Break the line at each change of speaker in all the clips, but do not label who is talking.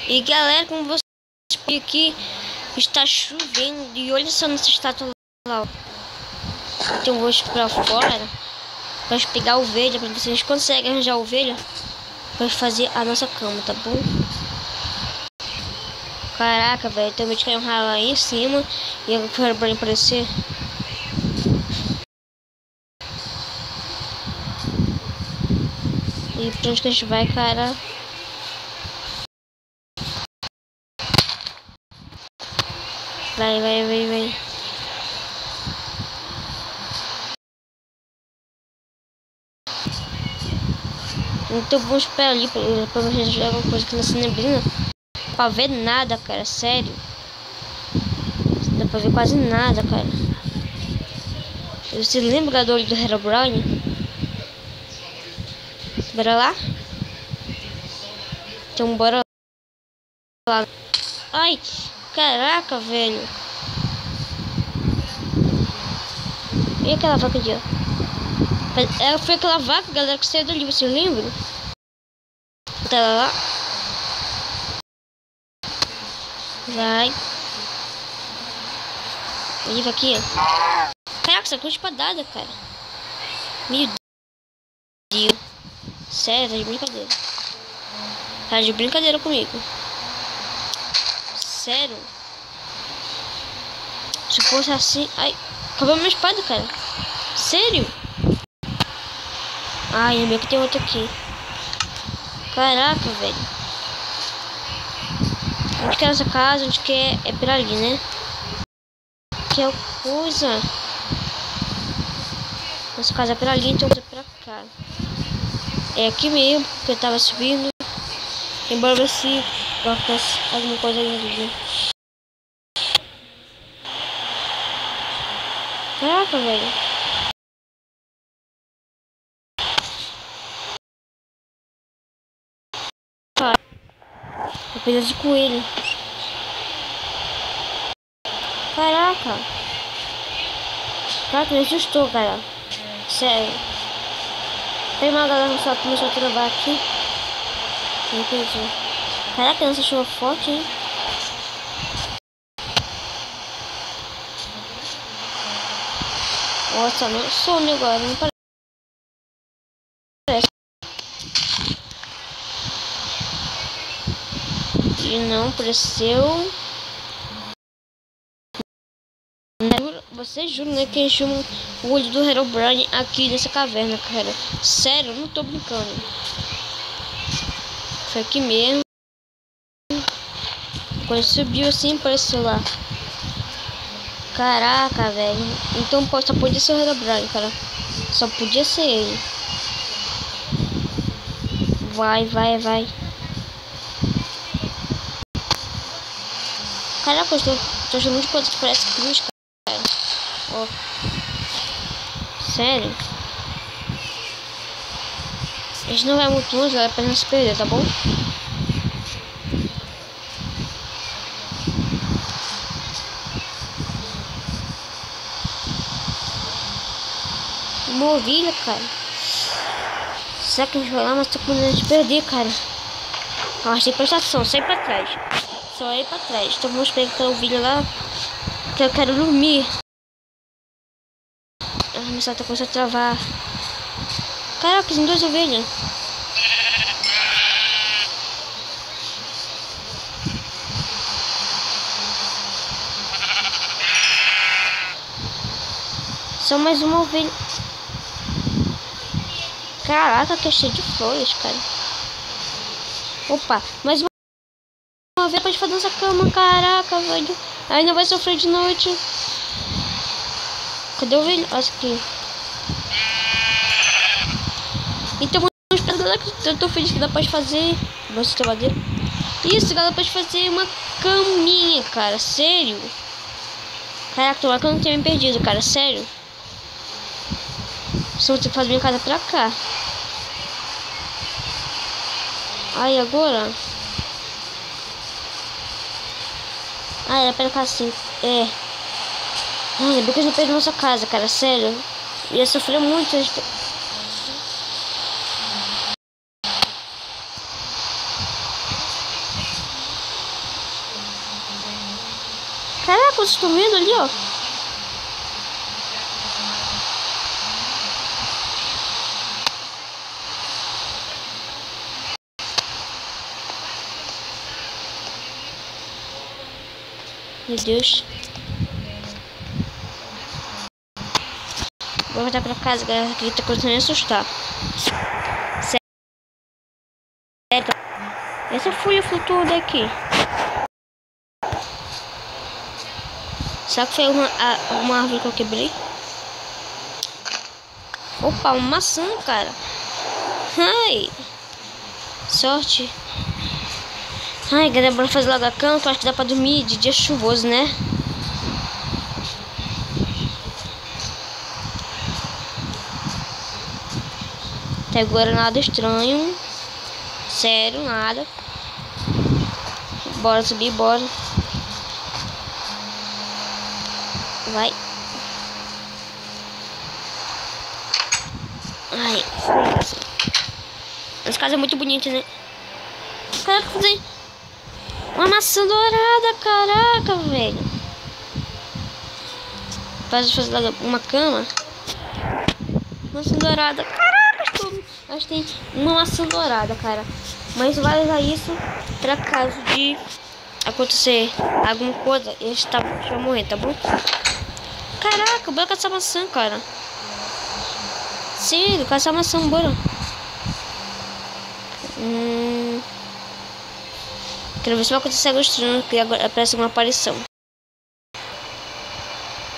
E galera, como vocês podem aqui, está chovendo e olha só nessa estátua lá. Então eu vou pra fora para pegar ovelha, para ver se a gente consegue arranjar ovelha para fazer a nossa cama, tá bom? Caraca, velho, também de cair um raio lá em cima e eu quero pra aparecer. E pra onde que a gente vai, cara? Vai. Então vamos esperar ali pra gente jogar alguma coisa aqui nessa neblina. Pra ver nada, cara, sério. Não dá pra ver quase nada, cara. Você lembra do olho do Herobrine? Bora lá? Então bora lá. Ai, caraca, velho. E aquela vaca ali, ó. Foi aquela vaca, galera, que saiu dali, você lembra? Tá lá. Vai. Olha aqui, ó. Caraca, essa coisa espadada, cara. Meu Deus. Sério, tá de brincadeira. Tá de brincadeira comigo. Sério. Se fosse assim... Ai, acabou minha espada, cara. Sério? Ai, meu que tem outro aqui. Caraca, velho. Onde que é essa casa? Onde que é? É por ali, né? Que é coisa. Nossa casa é por ali, então é pra cá. É aqui mesmo, que eu tava subindo. Embora ver se acontece alguma coisa ali. Caraca, velho. Eu preciso de coelho. Caraca. Caraca, me assustou, cara. Sério. Tem uma galera que começou a travar aqui. Não entendi. Caraca, essa chuva forte, hein? Nossa, não some agora, não parece. E não apareceu. Você jura, né, que encheu o olho do Herobrine aqui nessa caverna, cara. Sério, não tô brincando. Foi aqui mesmo. Quando subiu assim, apareceu lá. Caraca, velho. Então só podia ser o Herobrine, cara. Só podia ser ele. Vai. Caraca, eu tô achando muito coisa que parece cruz, cara. Ó. Sério? A gente não vai muito longe, galera, pra não se perder, tá bom? Uma ovelha, cara. Será que a gente vai lá, mas tô com medo de perder, cara. Eu acho que tem prestação, sai pra trás. Só ir pra trás. Então vamos pegar aquela ovelha lá, que eu quero dormir. A missão tá começando a travar. Caraca, tem 2 ovelhas. Só mais uma ovelha. Caraca, que é cheio de flores, cara. Opa, mais uma ovelha pode fazer essa cama. Caraca, velho. Ainda vai sofrer de noite. Cadê a ovelha? Olha aqui. Então vamos pra galera, que eu tô feliz que dá pra fazer. Nossa, tem madeira. Isso, galera, pode fazer uma caminha, cara. Sério. Caraca, tomara que eu não tenha me perdido, cara. Sério. Só vou ter que fazer minha casa pra cá. Aí agora. Ah, era pra cá assim. É. Ai, porque eu não perdi nossa casa, cara. Sério. Eu ia sofrer muito. vocês estão vendo ali, ó. Meu Deus. Vou voltar pra casa, galera, que tá começando a me assustar. Sério. Essa folha flutuou daqui. Será que foi uma árvore que eu quebrei? Opa, uma maçã, cara. Ai. Sorte. Ai, galera, bora fazer logo a cama, que eu acho que dá pra dormir de dia chuvoso, né? Até agora nada estranho. Sério, nada. Bora subir, bora. Vai. Ai, essa casa é muito bonita, né? Caraca, fazer uma maçã dourada, caraca, velho. Faz fazer uma cama. Maçã dourada, caraca, tudo. Acho que tem uma maçã dourada, cara. Mas vai usar isso pra caso de acontecer alguma coisa, ele vai morrer, tá bom? Caraca, bora caçar maçã, cara. Sério, caçar maçã, bora. Quero ver se vai acontecer algo estranho, que agora aparece uma aparição.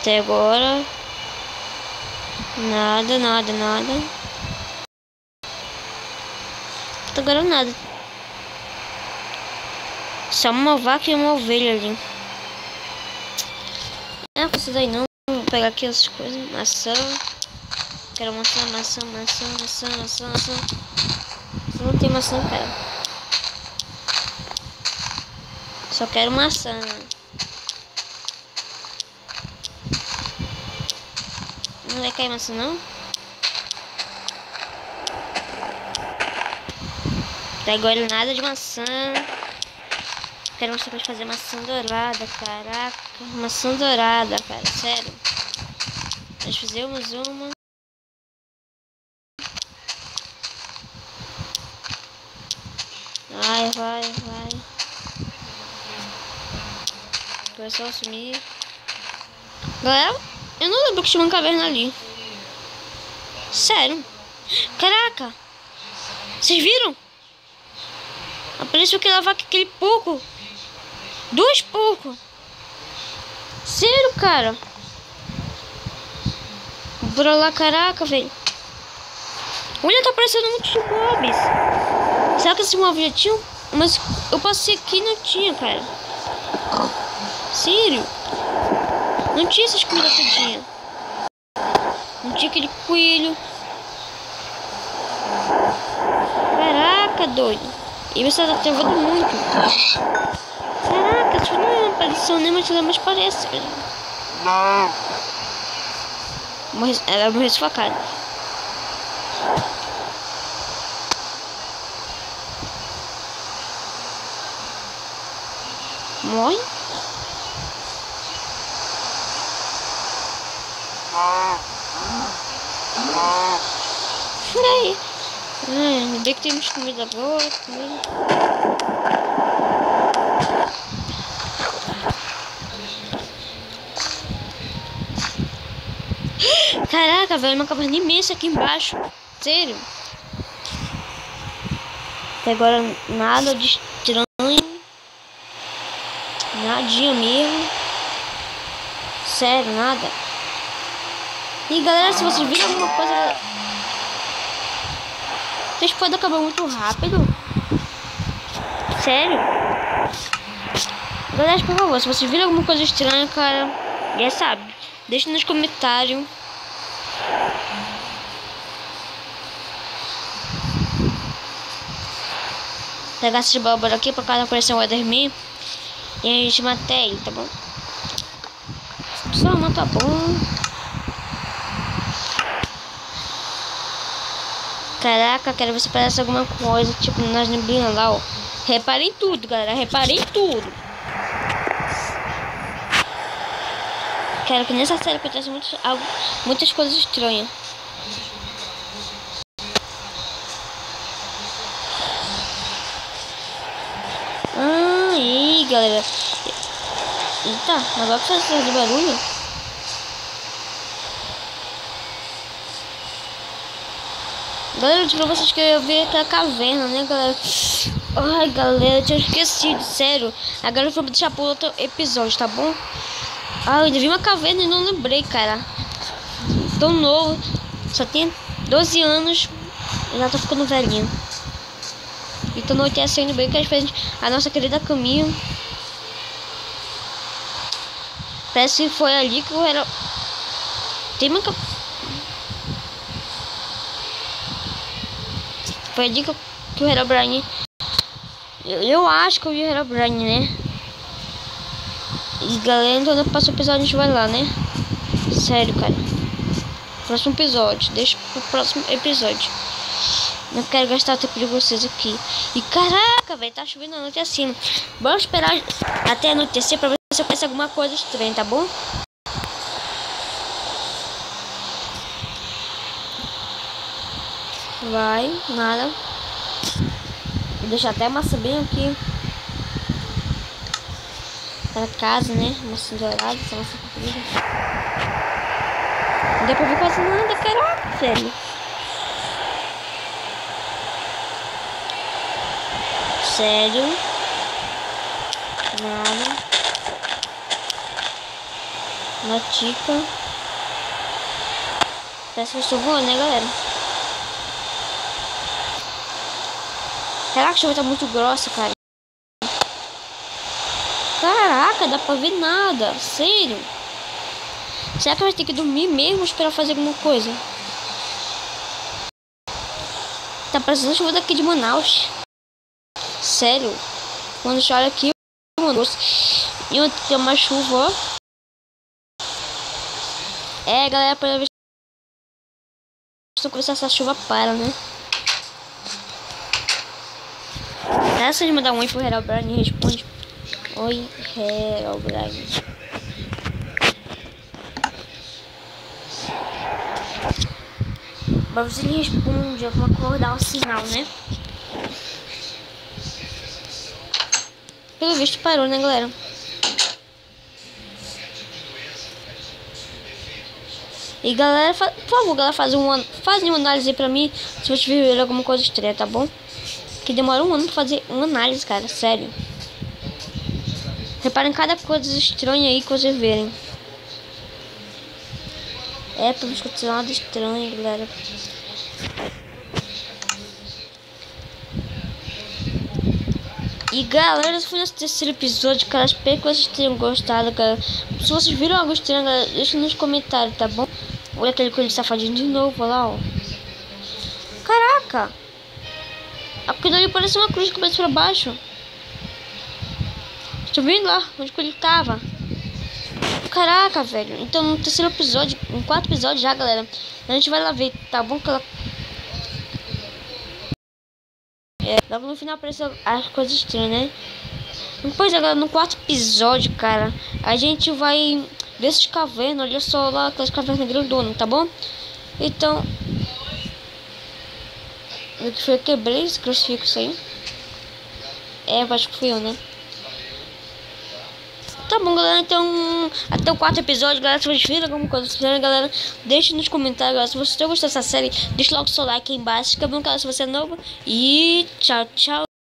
Até agora nada, nada, nada. Até agora nada. Só uma vaca e uma ovelha ali. Não precisa aí não. Vou pegar aqui as coisas. Maçã. Quero maçã, maçã, maçã, maçã, maçã, maçã. Não tem maçã, cara. Só quero maçã. Não vai cair maçã, não? Até agora nada de maçã. Quero mostrar pra fazer maçã dourada, caraca. Maçã dourada, cara, sério. Nós fizemos uma. Vai, vai, vai. Começou a sumir. Galera, eu não lembro que tinha uma caverna ali. Sério. Caraca. Vocês viram? Apareceu aquela vaca, aquele porco. 2 porcos. Sério, cara. Bora lá, caraca, velho. Olha, tá aparecendo muitos mobs. Será que esse mob já tinha? Mas eu passei aqui e não tinha, cara. Sério. Não tinha essas comidas todinha. Não tinha aquele coelho. Caraca, doido. E você tá travando muito. Caraca, isso não é uma aparição, nem mas parece. Não. Ela morreu sufocada. Morre? Daí. Ai, bem que temos comida boa. Caraca, velho, uma caverna imensa aqui embaixo. Sério. Até agora nada de estranho. Nadinha mesmo. Sério, nada. E galera, se vocês viram alguma coisa, vocês podem acabar muito rápido. Sério. Galera, por favor, se vocês viram alguma coisa estranha, cara, já sabe, deixa nos comentários. Pegar esses bobos aqui por causa aparecer um Enderman e a gente mata ele, tá bom? Só mata bom. Caraca, quero ver se parece alguma coisa, tipo nas neblinas lá, ó. Reparem tudo, galera, reparem tudo. Quero que nessa série aconteça muitas coisas estranhas. Aí, galera. Eita, agora que faz de barulho. Galera, eu digo pra vocês que eu ia ver aquela caverna, né, galera? Ai, galera, eu tinha esquecido, sério. Agora eu vou deixar pro outro episódio, tá bom? Ah, eu ainda vi uma caverna e não lembrei, cara. Tão novo. Só tem 12 anos. E já tô ficando velhinho. Então não tem saindo bem que a nossa querida Caminho. Parece que foi ali que eu era. Tem uma. Foi ali que o Herobrine. Eu acho que eu vi o Herobrine, né? E galera, então no próximo episódio a gente vai lá, né? Sério, cara. Próximo episódio. Deixa pro próximo episódio. Não quero gastar o tempo de vocês aqui. E caraca, velho, tá chovendo a noite assim. Vamos esperar até anoitecer pra ver se aparece alguma coisa estranha, tá bom? Vai, nada. Vou deixar até a maçã bem aqui. Para casa, né? Maçã dourada, essa maçã comprida. Não deu pra ver quase nada, caraca, velho. Sério. Nada. Notica. Parece que eu estou voando, né, galera? Caraca, a chuva tá muito grossa, cara. Caraca, dá pra ver nada. Sério. Será que vai ter que dormir mesmo ou esperar fazer alguma coisa? Tá parecendo chuva daqui de Manaus. Sério. Quando chove aqui, mano. E tem uma chuva, ó. É, galera, pra ver se essa chuva para, né? Essa de mandar um oi pro Herobrine responde. Oi, Herobrine. Mas você responde alguma coisa, dá um sinal, né? Pelo visto parou, né, galera? E galera, por favor, galera, faz uma análise pra mim se você ver alguma coisa estranha, tá bom? Que demora um ano pra fazer uma análise, cara, sério. Reparem cada coisa estranha aí que vocês verem. É, pra não escutar nada estranho, galera. E galera, esse foi nosso terceiro episódio, cara. Espero que vocês tenham gostado, cara. Se vocês viram algo estranho, galera, deixa nos comentários, tá bom? Olha aquele coelho safadinho de novo, olha lá, ó. Caraca! Aquilo ali parece uma cruz de cabeça pra baixo. Tô vendo lá onde ele tava. Caraca, velho. Então no terceiro episódio, no quarto episódio já, galera, a gente vai lá ver, tá bom? Que ela... logo no final apareceu as coisas estranhas, né? Depois, agora no quarto episódio, cara, a gente vai ver essas cavernas. Olha só lá, aquelas cavernas grandonas, tá bom? Então, eu que foi, quebrei esse crucifixo aí. É, eu acho que fui eu, né? Tá bom, galera, então até o quarto episódio, galera. Se vocês viram alguma coisa estranha, galera, deixe nos comentários, galera. Se você gostou dessa série, deixa logo o seu like aí embaixo. Fica bom, galera, se você é novo. E tchau, tchau.